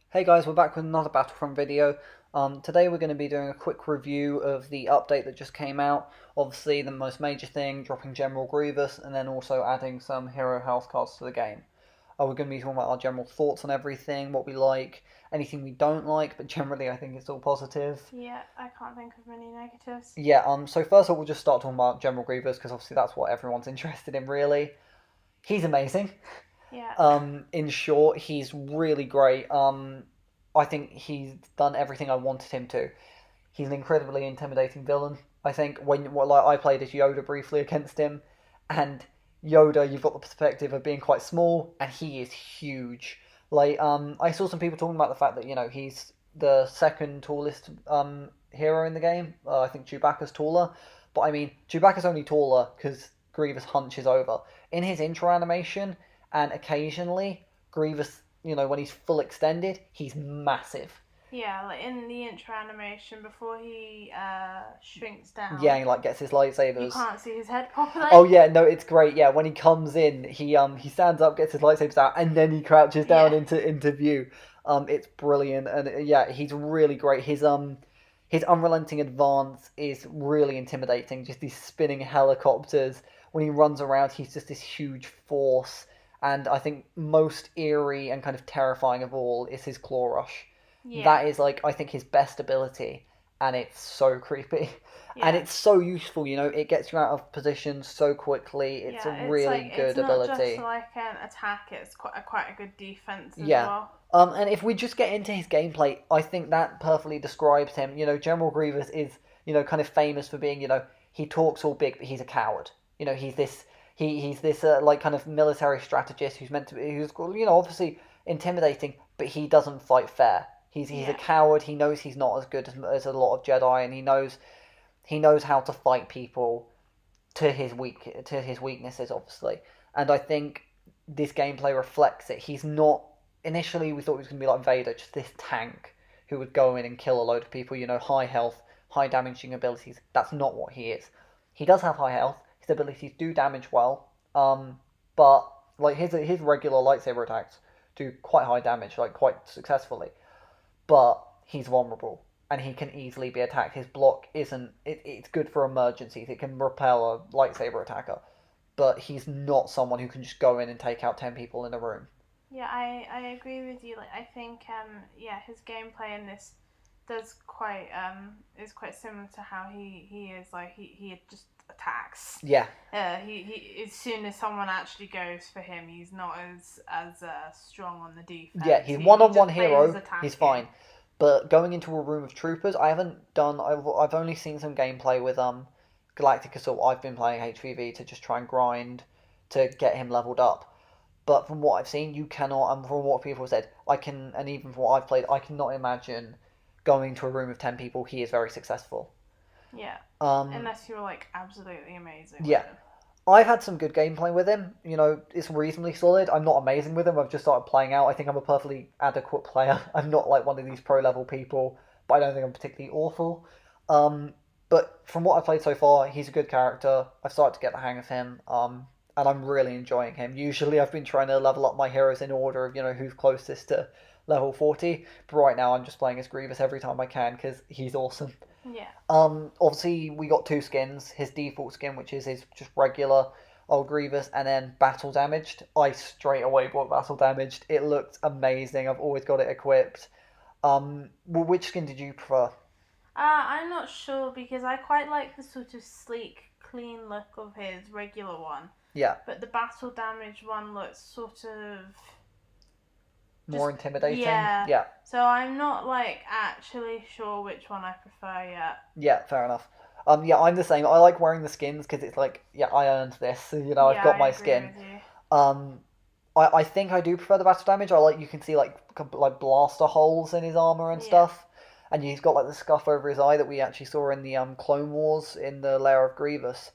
Hey guys, we're back with another Battlefront video. Today we're going to be doing a quick review of the update that just came out. Obviously, the most major thing, dropping General Grievous, and then also adding some hero health cards to the game. We're going to be talking about our general thoughts on everything, what we like, anything we don't like, but generally I think it's all positive. Yeah, I can't think of many negatives. Yeah, so first of all, we'll just start talking about General Grievous, because obviously that's what everyone's interested in, really. He's amazing. Yeah. In short, he's really great. I think he's done everything I wanted him to. He's an incredibly intimidating villain. I think I played as Yoda briefly against him, and Yoda, you've got the perspective of being quite small, and he is huge. I saw some people talking about the fact that he's the second tallest hero in the game. I think Chewbacca's taller, but I mean Chewbacca's only taller because Grievous hunches over in his intro animation, and occasionally Grievous, when he's full extended, he's massive. Yeah, like in the intro animation before he shrinks Yeah, down, he gets his you lightsabers. can't see his head properly. Oh yeah, no, it's great. Yeah, when he comes in, he stands up, gets his lightsabers out, and then he crouches down Yeah. into view. It's brilliant, and yeah, he's really great. His unrelenting advance is really intimidating. Just these spinning helicopters. When he runs around, he's just this huge force. And I think most eerie and kind of terrifying of all is his claw rush. Yeah. That is I think his best ability, and it's so creepy. And Yeah. it's so useful, it gets you out of position so quickly. It's a Yeah, it's like really it's good not just ability. like an attack, it's quite a good defense as Yeah. well. And if we just get into his gameplay, I think that perfectly describes him. General Grievous is, kind of famous for being, he talks all big, but he's a coward. He's this kind of military strategist who's meant to be, who's, obviously intimidating, but he doesn't fight fair. He's a Yeah. coward. He knows he's not as good as a lot of Jedi, and he knows how to fight people to his weaknesses, obviously. And I think this gameplay reflects it. He's not initially we thought he was going to be like Vader, just this tank who would go in and kill a load of people. High health, high damaging abilities. That's not what he is. He does have high health. His abilities do damage well, but like his regular lightsaber attacks do quite high damage, like quite successfully. But he's vulnerable and he can easily be attacked. His block isn't. It's good for emergencies. It can repel a lightsaber attacker, but he's not someone who can just go in and take out 10 people in a room. Yeah, I agree with you. Like I think yeah, his gameplay in this does quite is quite similar to how he is. Like he just attacks. Yeah, He as soon as someone actually goes for him, he's not as strong on the yeah, defense. he's He one-on-one just plays as hero. He's attacking. fine, but going into a room of troopers, I haven't done. I've only seen some gameplay with Galactic Assault. I've been playing HVV to just try and grind to get him leveled up. But from what I've seen, you cannot, and from what people have said, and even from what I've played, I cannot imagine going to a room of 10 people. He is very successful. Yeah, Um, unless you're like absolutely amazing with yeah, him. I've had some good gameplay with him. It's reasonably solid. I'm not amazing with him. I've just started playing out. I think I'm a perfectly adequate player. I'm not like one of these pro level people, but I don't think I'm particularly awful. Um, but from what I've played so far, he's a good character. I've started to get the hang of him. And I'm really enjoying him. Usually, I've been trying to level up my heroes in order of who's closest to level 40. But right now, I'm just playing as Grievous every time I can because he's awesome. Yeah, Obviously we got two skins. His default skin, which is his just regular old Grievous, and then Battle Damaged. I straight away bought Battle Damaged. It looked amazing. I've always got it equipped. Which skin did you prefer? I'm not sure because I quite like the sort of sleek, clean look of his regular one, Yeah, but the battle damage one looks sort of more just intimidating. yeah. Yeah, So I'm not like actually sure which one I prefer yet. yeah, fair enough. Yeah, I'm the same. I like wearing the skins because it's like, yeah, I earned this. I've Yeah, got I my agree skin. with you. Um, I think I do prefer the battle damage. I like you can see like blaster holes in his armor and Yeah, stuff, and he's got like the scuff over his eye that we actually saw in the Clone Wars in the lair of Grievous.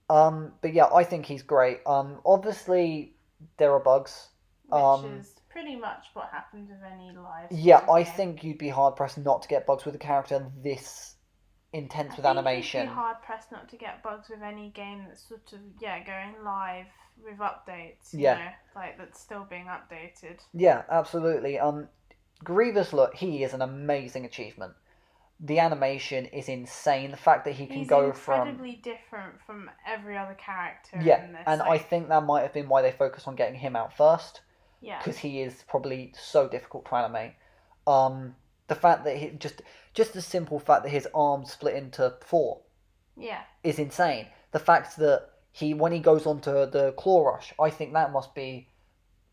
But yeah, I think he's great. Obviously there are bugs. which Um, is pretty much what happens with any live yeah, skin I game. think you'd be hard pressed not to get bugs with a character this I intense with think you'd be animation. hard pressed not to get bugs with any game that's sort of yeah going live with updates. Yeah, Like that's still being updated. yeah, absolutely. Grievous, look, he is an amazing achievement. The animation is insane. The fact that he can He's go from incredibly different from every other character yeah, in this. and I think that might have been why they focused on getting him out first yeah, because he is probably so difficult to animate. The fact that he just the simple fact that his arms split into four yeah, is insane. The fact that he when he goes onto the claw rush, I think that must be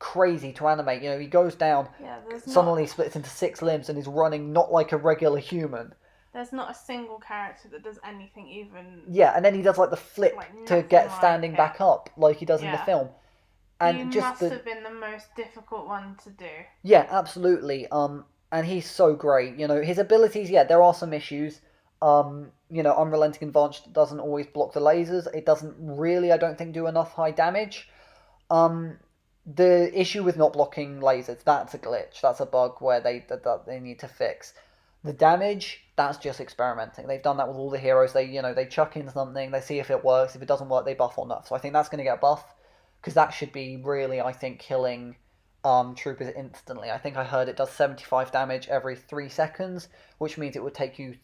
crazy to animate. You know, he goes down, yeah. suddenly splits into six limbs, and is running not like a regular human. There's not a single character that does anything even. Yeah, and then he does like the flip Like to get nothing standing like back up, like he does in the Yeah. film. He And just must the have been the most difficult one to do. yeah, absolutely. And he's so great. You know, his abilities. Yeah, there are some issues. You know, Unrelenting Advance doesn't always block the lasers. It doesn't really, I don't think, do enough high damage. Um, the issue with not blocking lasers, that's a glitch. That's a bug where that they need to fix. The damage, that's just experimenting. They've done that with all the heroes. They chuck in something, they see if it works. If it doesn't work, they buff or nerf. So I think that's going to get buff because that should be really, I think, killing troopers instantly. I think I heard it does 75 damage every 3 seconds, which means it would take you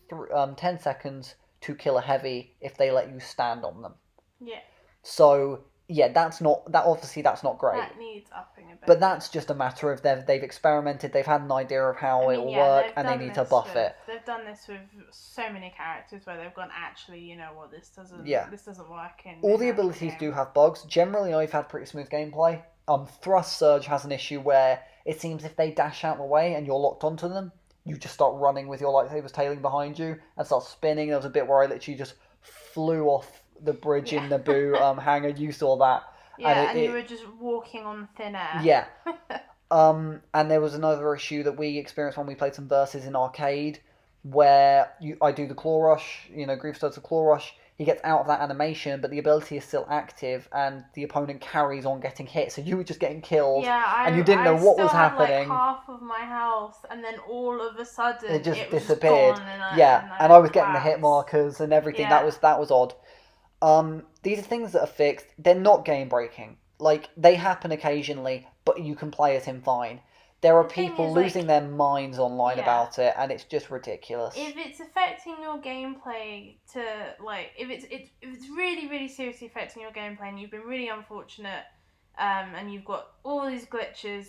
10 seconds to kill a heavy if they let you stand on them. Yeah. So yeah, that's not great. That needs upping a bit. But that's just a matter of they've experimented, they've had an idea of how it will work, and they need to buff it. They've done this with so many characters where they've gone, actually, you know what, this doesn't work in. All the abilities do have bugs. Generally, I've had pretty smooth gameplay. Thrust Surge has an issue where it seems if they dash out the way and you're locked onto them, you just start running with your lightsabers tailing behind you and start spinning. There was a bit where I literally just flew off the bridge in Naboo hangar. You saw that. Yeah, and you were just walking on thin air. Yeah. And there was another issue that we experienced when we played some verses in arcade, where I do the claw rush. You know, Grievous does the claw rush. He gets out of that animation, but the ability is still active, and the opponent carries on getting hit. So you were just getting killed, and you didn't know what was happening. I still had like half of my health, and then all of a sudden it just disappeared. And I was getting the hit markers and everything. Yeah. That was odd. These are things that are fixed. They're not game breaking. Like, they happen occasionally, but you can play as him fine. There are people losing their minds online about it, and it's just ridiculous. If it's affecting your gameplay if it's really, really seriously affecting your gameplay and you've been really unfortunate, and you've got all these glitches,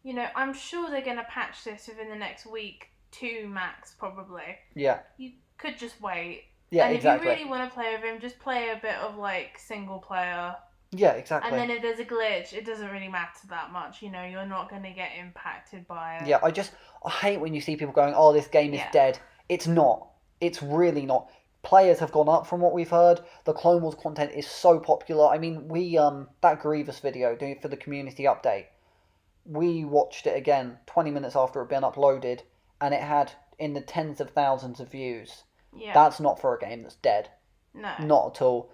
you know, I'm sure they're going to patch this within the next week, 2 max, probably. Yeah. You could just wait. Yeah, and exactly. if you really want to play with him, just play a bit of, like, single player. Yeah, exactly. And then if there's a glitch, it doesn't really matter that much. You know, you're not going to get impacted by it. Yeah, I hate when you see people going, oh, this game is dead. It's not. It's really not. Players have gone up from what we've heard. The Clone Wars content is so popular. I mean, we, that Grievous video doing it for the community update, we watched it again 20 minutes after it had been uploaded, and it had in the tens of thousands of views. Yeah. That's not for a game that's dead. No. Not at all.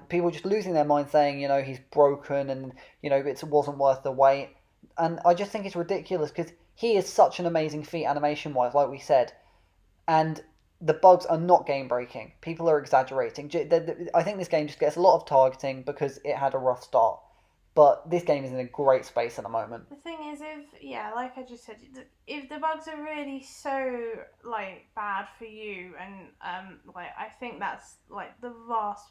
People just losing their mind saying, you know, he's broken and, you know, it wasn't worth the wait. And I just think it's ridiculous because he is such an amazing feat animation-wise, like we said. And the bugs are not game-breaking. People are exaggerating. I think this game just gets a lot of targeting because it had a rough start. But this game is in a great space at the moment. The thing is, like I just said, if the bugs are really so, like, bad for you, and, I think that's, like, the vast,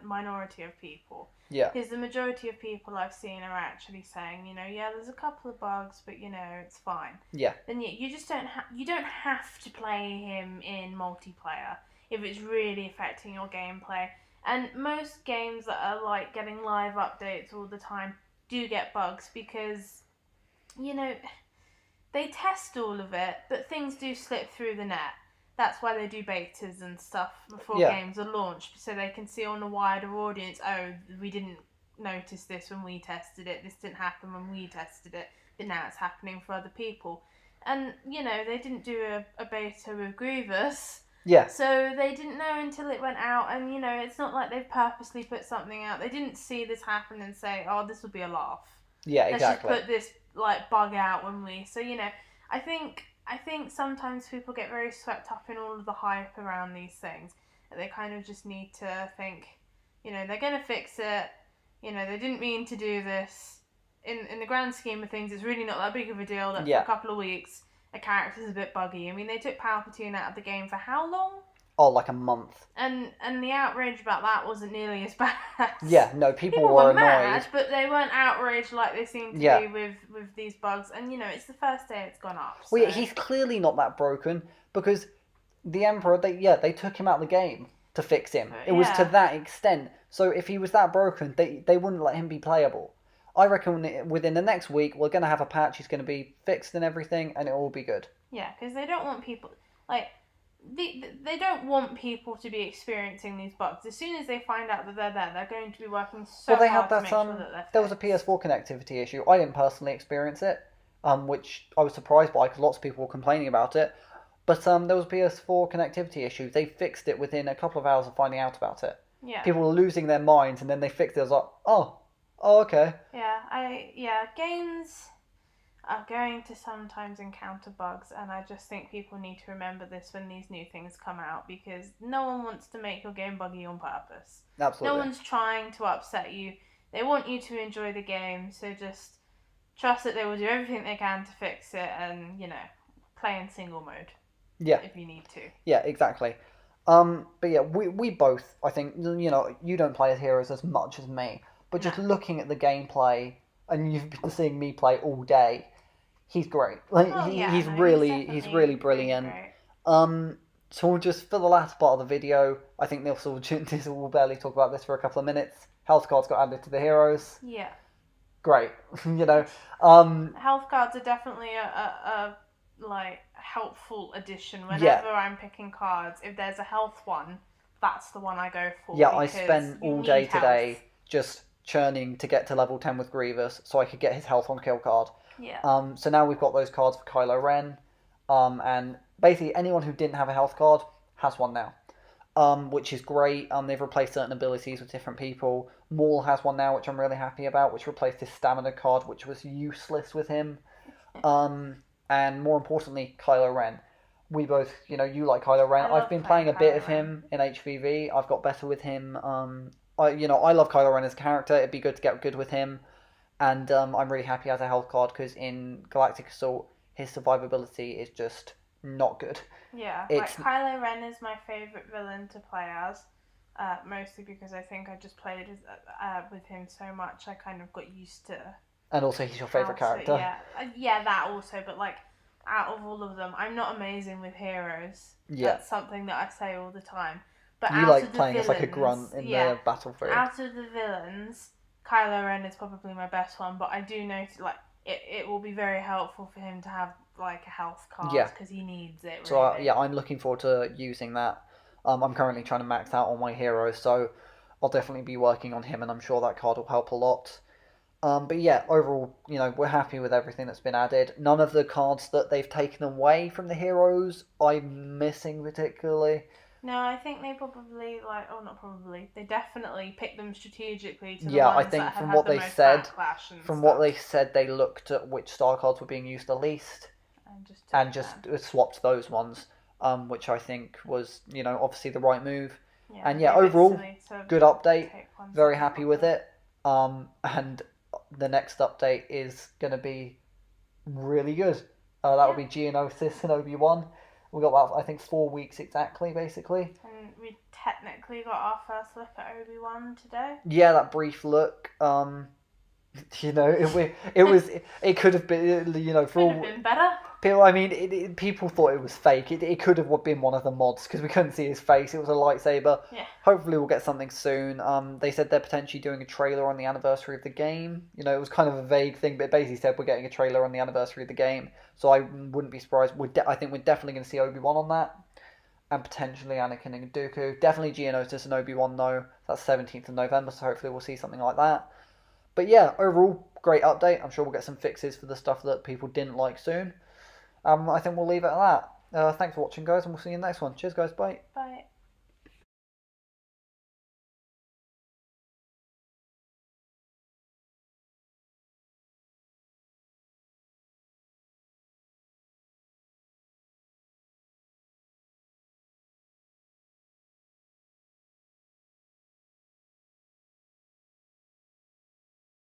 minority of people. Yeah. Because the majority of people I've seen are actually saying, you know, yeah, there's a couple of bugs, but, you know, it's fine. Yeah. Then you just you don't have to play him in multiplayer if it's really affecting your gameplay. And most games that are like getting live updates all the time do get bugs because, you know, they test all of it, but things do slip through the net. That's why they do betas and stuff before games are launched, so they can see on a wider audience, oh, we didn't notice this when we tested it, this didn't happen when we tested it, but now it's happening for other people. And, you know, they didn't do a beta with Grievous. Yeah. So they didn't know until it went out, and, you know, it's not like they've purposely put something out. They didn't see this happen and say, oh, this will be a laugh. Yeah, exactly. Let's just put this, like, bug out when we... So, you know, I think sometimes people get very swept up in all of the hype around these things. That they kind of just need to think, you know, they're going to fix it. You know, they didn't mean to do this. In the grand scheme of things, it's really not that big of a deal that for a couple of weeks a character's a bit buggy. I mean, they took Palpatine out of the game for how long? Oh, like a month. And the outrage about that wasn't nearly as bad. Yeah, no, people People were were annoyed. mad, but they weren't outraged like they seem to Yeah. be with these bugs. And, you know, it's the first day it's gone up. So. Well, yeah, he's clearly not that broken because the Emperor, they took him out of the game to fix him. It was to Yeah. that extent. So if he was that broken, they wouldn't let him be playable. I reckon within the next week, we're going to have a patch. He's going to be fixed and everything, and it will be good. Yeah, because they don't want people... Like, they don't want people to be experiencing these bugs. As soon as they find out that they're there, they're going to be working so Well, they hard had that, to make sure that they're there was a fixed. PS4 connectivity issue. I didn't personally experience it, which I was surprised by because lots of people were complaining about it. But there was a PS4 connectivity issue. They fixed it within a couple of hours of finding out about it. Yeah. People were losing their minds, and then they fixed it. I was like, oh, okay. Yeah, games are going to sometimes encounter bugs, and I just think people need to remember this when these new things come out, because no one wants to make your game buggy on purpose. Absolutely. No one's trying to upset you. They want you to enjoy the game, so just trust that they will do everything they can to fix it, and, you know, play in single mode. Yeah. If you need to. Yeah, exactly. But yeah, we both, I think, you know, you don't play as Heroes as much as me, but just looking at the gameplay, and you've been seeing me play all day, he's great. Like he's really brilliant. Great. So we'll just for the last part of the video, I think we'll barely talk about this for a couple of minutes. Health cards got added to the Heroes. Yeah. Great, you know. Health cards are definitely a like helpful addition whenever I'm picking cards. If there's a health one, that's the one I go for. Yeah, I spent all day today health. just churning to get to level 10 with Grievous so I could get his health on kill card. Yeah. So now we've got those cards for Kylo Ren. And basically anyone who didn't have a health card has one now. Which is great. They've replaced certain abilities with different people. Maul has one now, which I'm really happy about, which replaced his stamina card, which was useless with him. And more importantly, Kylo Ren. We both, you know, you like Kylo Ren. I've been playing a bit of him in HVV. I've got better with him. I love Kylo Ren as a character. It'd be good to get good with him. And I'm really happy as a health card because in Galactic Assault, his survivability is just not good. Yeah, like Kylo Ren is my favourite villain to play as. Mostly because I think I just played with him so much, I kind of got used to. And also, he's your favourite character. Yeah, that also. But like, out of all of them, I'm not amazing with heroes. Yeah, that's something that I say all the time. But you like playing as like a grunt in the Battlefield. Out of the villains, Kylo Ren is probably my best one. But I do notice like it will be very helpful for him to have like a health card because he needs it. Really. So I'm looking forward to using that. I'm currently trying to max out all my heroes, so I'll definitely be working on him, and I'm sure that card will help a lot. But yeah, overall, you know, we're happy with everything that's been added. None of the cards that they've taken away from the heroes I'm missing particularly. No, I think they probably they definitely picked them strategically to the ones I think that from had what the they most said, what they said, they looked at which star cards were being used the least and just swapped those ones, which I think was, you know, obviously the right move. Yeah, and yeah, overall, good update. Very happy with it. And the next update is going to be really good. That will be Geonosis and Obi-Wan. We got about, I think, 4 weeks exactly, basically. And we technically got our first look at Obi-Wan today. Yeah, that brief look. You know, it could have been, you know, for all been better. People, I mean, people thought it was fake. It could have been one of the mods because we couldn't see his face. It was a lightsaber. Yeah. Hopefully, we'll get something soon. They said they're potentially doing a trailer on the anniversary of the game. You know, it was kind of a vague thing, but it basically said we're getting a trailer on the anniversary of the game. So I wouldn't be surprised. I think we're definitely going to see Obi-Wan on that, and potentially Anakin and Dooku. Definitely Geonosis and Obi-Wan though. That's 17th of November, so hopefully we'll see something like that. But yeah, overall, great update. I'm sure we'll get some fixes for the stuff that people didn't like soon. I think we'll leave it at that. Thanks for watching, guys, and we'll see you in the next one. Cheers, guys. Bye. Bye.